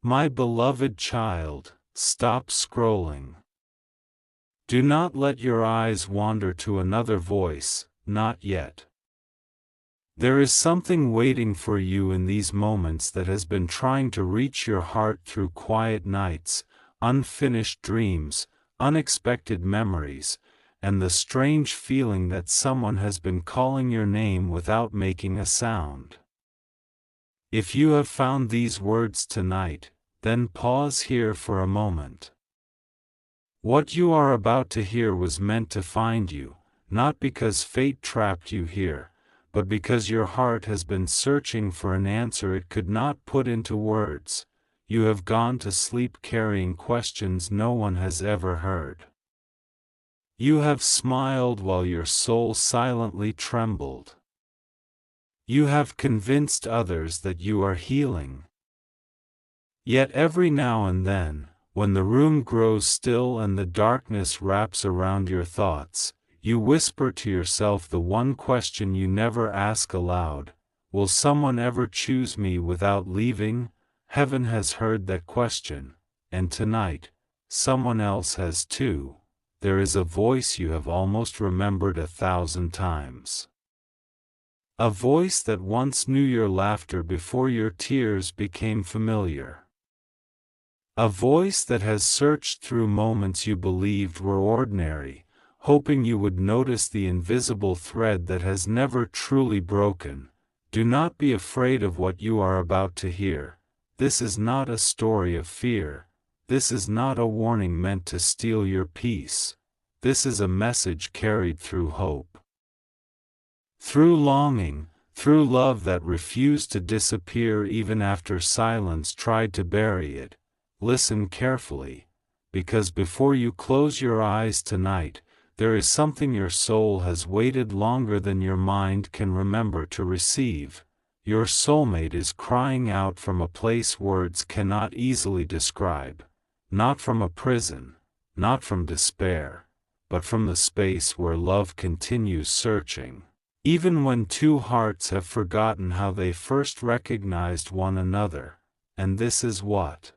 My beloved child, stop scrolling. Do not let your eyes wander to another voice, not yet. There is something waiting for you in these moments that has been trying to reach your heart through quiet nights, unfinished dreams, unexpected memories, and the strange feeling that someone has been calling your name without making a sound. If you have found these words tonight, then pause here for a moment. What you are about to hear was meant to find you, not because fate trapped you here, but because your heart has been searching for an answer it could not put into words. You have gone to sleep carrying questions no one has ever heard. You have smiled while your soul silently trembled. You have convinced others that you are healing. Yet every now and then, when the room grows still and the darkness wraps around your thoughts, you whisper to yourself the one question you never ask aloud: will someone ever choose me without leaving? Heaven has heard that question, and tonight, someone else has too. There is a voice you have almost remembered 1,000 times. A voice that once knew your laughter before your tears became familiar. A voice that has searched through moments you believed were ordinary, hoping you would notice the invisible thread that has never truly broken. Do not be afraid of what you are about to hear. This is not a story of fear. This is not a warning meant to steal your peace. This is a message carried through hope. Through longing, through love that refused to disappear even after silence tried to bury it. Listen carefully, because before you close your eyes tonight, there is something your soul has waited longer than your mind can remember to receive. Your soulmate is crying out from a place words cannot easily describe, not from a prison, not from despair, but from the space where love continues searching, even when two hearts have forgotten how they first recognized one another. And this is what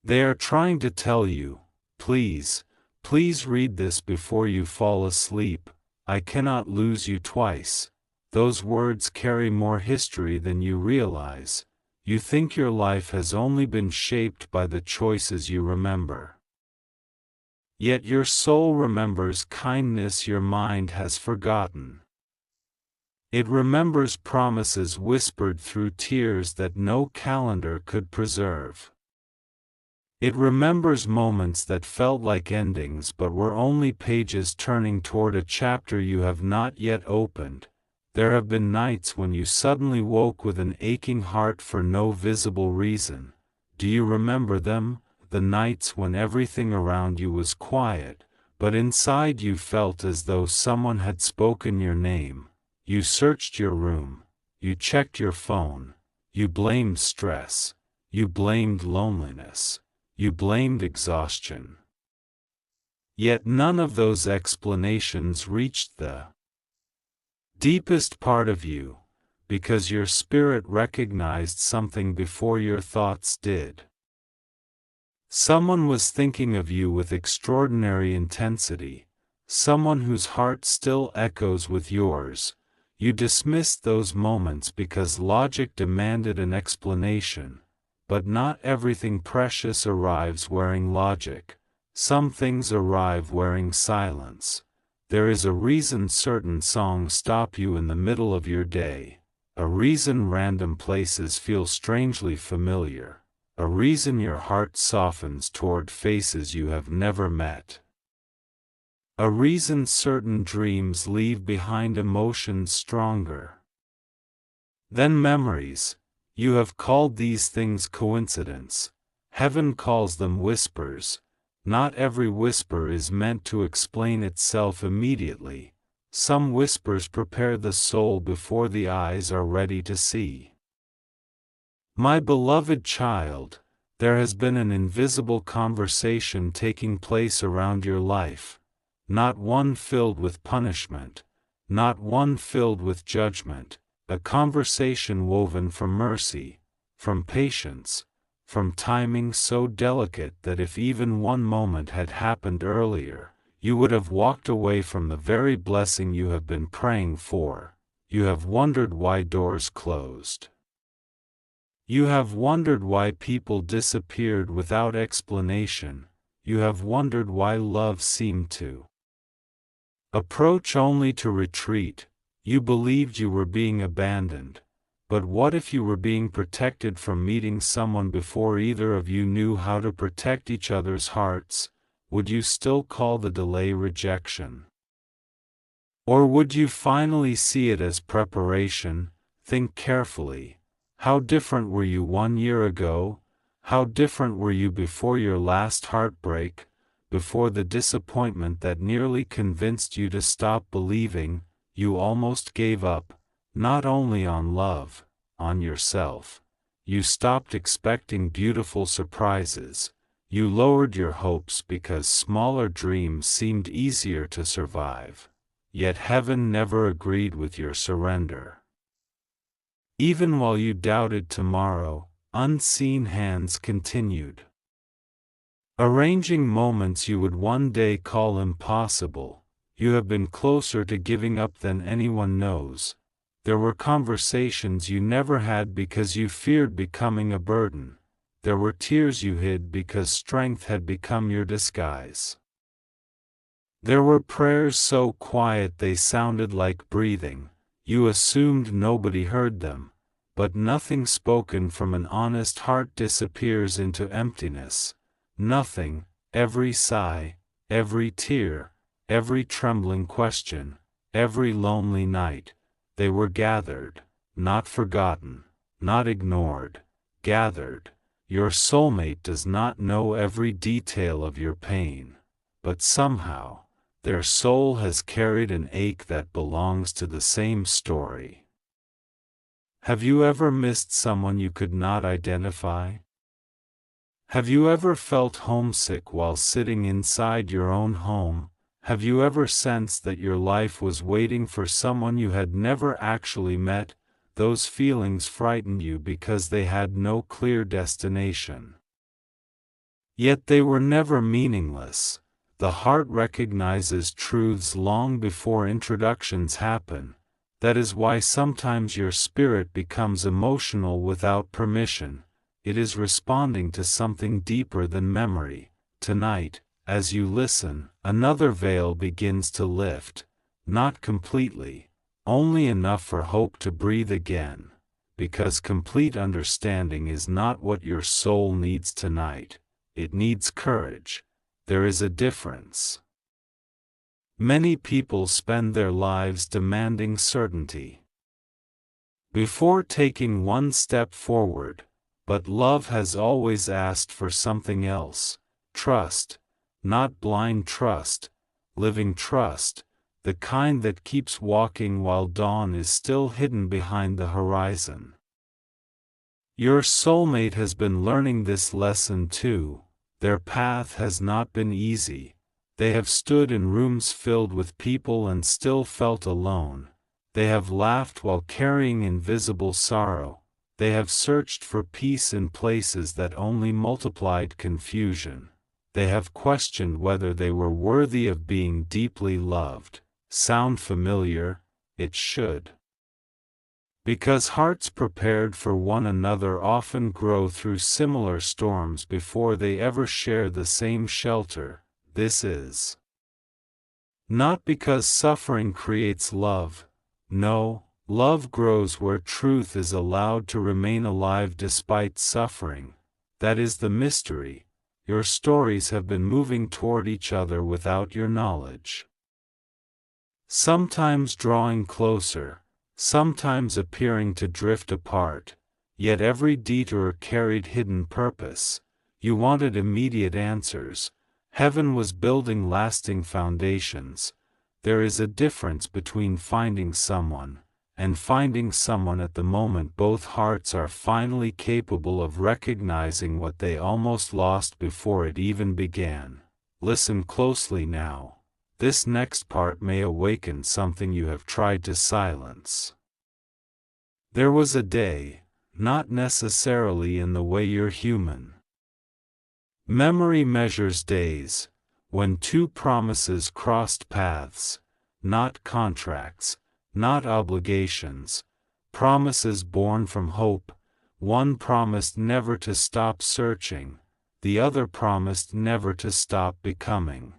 they are trying to tell you. Please, please read this before you fall asleep. I cannot lose you twice. Those words carry more history than you realize. You think your life has only been shaped by the choices you remember. Yet your soul remembers kindness your mind has forgotten. It remembers promises whispered through tears that no calendar could preserve. It remembers moments that felt like endings but were only pages turning toward a chapter you have not yet opened. There have been nights when you suddenly woke with an aching heart for no visible reason. Do you remember them? The nights when everything around you was quiet, but inside you felt as though someone had spoken your name. You searched your room, you checked your phone, you blamed stress, you blamed loneliness, you blamed exhaustion. Yet none of those explanations reached the deepest part of you, because your spirit recognized something before your thoughts did. Someone was thinking of you with extraordinary intensity, someone whose heart still echoes with yours. You dismissed those moments because logic demanded an explanation, but not everything precious arrives wearing logic. Some things arrive wearing silence. There is a reason certain songs stop you in the middle of your day, a reason random places feel strangely familiar, a reason your heart softens toward faces you have never met. A reason certain dreams leave behind emotions stronger than memories. You have called these things coincidence. Heaven calls them whispers. Not every whisper is meant to explain itself immediately. Some whispers prepare the soul before the eyes are ready to see. My beloved child, there has been an invisible conversation taking place around your life. Not one filled with punishment, not one filled with judgment, a conversation woven from mercy, from patience, from timing so delicate that if even one moment had happened earlier, you would have walked away from the very blessing you have been praying for. You have wondered why doors closed. You have wondered why people disappeared without explanation. You have wondered why love seemed to approach only to retreat. You believed you were being abandoned. But what if you were being protected from meeting someone before either of you knew how to protect each other's hearts? Would you still call the delay rejection? Or would you finally see it as preparation? Think carefully. How different were you 1 year ago? How different were you before your last heartbreak, before the disappointment that nearly convinced you to stop believing? You almost gave up, not only on love, on yourself. You stopped expecting beautiful surprises. You lowered your hopes because smaller dreams seemed easier to survive. Yet heaven never agreed with your surrender. Even while you doubted tomorrow, unseen hands continued arranging moments you would one day call impossible. You have been closer to giving up than anyone knows. There were conversations you never had because you feared becoming a burden. There were tears you hid because strength had become your disguise. There were prayers so quiet they sounded like breathing. You assumed nobody heard them. But nothing spoken from an honest heart disappears into emptiness. Nothing, every sigh, every tear, every trembling question, every lonely night, they were gathered, not forgotten, not ignored, gathered. Your soulmate does not know every detail of your pain, but somehow, their soul has carried an ache that belongs to the same story. Have you ever missed someone you could not identify? Have you ever felt homesick while sitting inside your own home? Have you ever sensed that your life was waiting for someone you had never actually met? Those feelings frightened you because they had no clear destination. Yet they were never meaningless. The heart recognizes truths long before introductions happen. That is why sometimes your spirit becomes emotional without permission. It is responding to something deeper than memory. Tonight, as you listen, another veil begins to lift. Not completely, only enough for hope to breathe again. Because complete understanding is not what your soul needs tonight. It needs courage. There is a difference. Many people spend their lives demanding certainty before taking one step forward, but love has always asked for something else. Trust, not blind trust, living trust, the kind that keeps walking while dawn is still hidden behind the horizon. Your soulmate has been learning this lesson too. Their path has not been easy. They have stood in rooms filled with people and still felt alone. They have laughed while carrying invisible sorrow. They have searched for peace in places that only multiplied confusion. They have questioned whether they were worthy of being deeply loved. Sound familiar? It should. Because hearts prepared for one another often grow through similar storms before they ever share the same shelter. This is not because suffering creates love. No, love grows where truth is allowed to remain alive despite suffering. That is the mystery. Your stories have been moving toward each other without your knowledge. Sometimes drawing closer, sometimes appearing to drift apart, yet every detour carried hidden purpose. You wanted immediate answers. Heaven was building lasting foundations. There is a difference between finding someone and finding someone at the moment both hearts are finally capable of recognizing what they almost lost before it even began. Listen closely now. This next part may awaken something you have tried to silence. There was a day, not necessarily in the way you're human. Memory measures days, when two promises crossed paths, not contracts, not obligations, promises born from hope. One promised never to stop searching, the other promised never to stop becoming.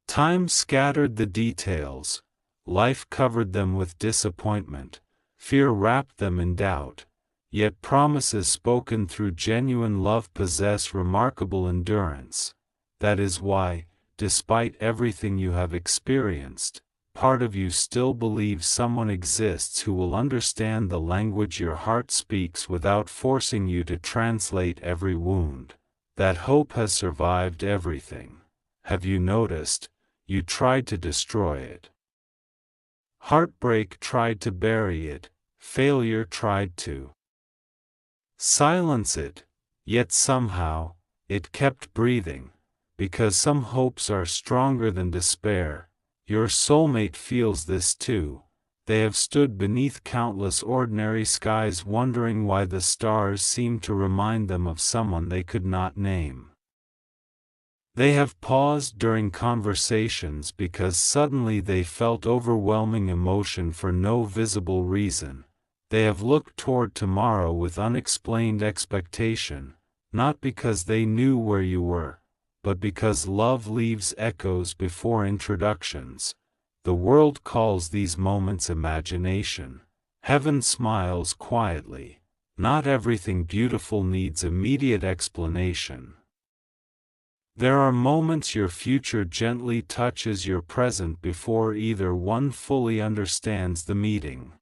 Time scattered the details, life covered them with disappointment, fear wrapped them in doubt, yet promises spoken through genuine love possess remarkable endurance. That is why, despite everything you have experienced, part of you still believes someone exists who will understand the language your heart speaks without forcing you to translate every wound. That hope has survived everything. Have you noticed? You tried to destroy it. Heartbreak tried to bury it, failure tried to silence it, yet somehow, it kept breathing, because some hopes are stronger than despair. Your soulmate feels this too. They have stood beneath countless ordinary skies wondering why the stars seem to remind them of someone they could not name. They have paused during conversations because suddenly they felt overwhelming emotion for no visible reason. They have looked toward tomorrow with unexplained expectation, not because they knew where you were, but because love leaves echoes before introductions. The world calls these moments imagination. Heaven smiles quietly. Not everything beautiful needs immediate explanation. There are moments your future gently touches your present before either one fully understands the meeting.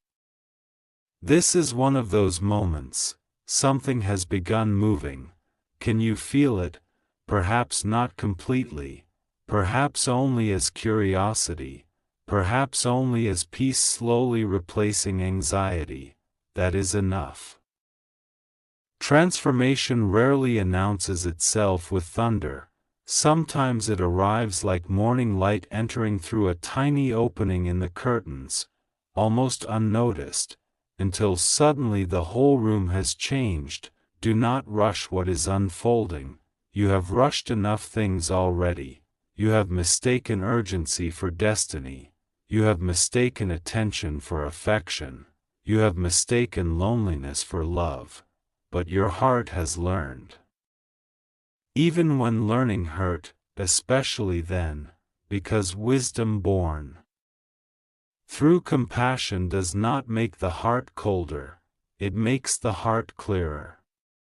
This is one of those moments. Something has begun moving. Can you feel it? Perhaps not completely, perhaps only as curiosity, perhaps only as peace slowly replacing anxiety. That is enough. Transformation rarely announces itself with thunder. Sometimes it arrives like morning light entering through a tiny opening in the curtains, almost unnoticed, until suddenly the whole room has changed. Do not rush what is unfolding. You have rushed enough things already. You have mistaken urgency for destiny. You have mistaken attention for affection. You have mistaken loneliness for love. But your heart has learned. Even when learning hurt, especially then, because wisdom born through compassion does not make the heart colder, it makes the heart clearer.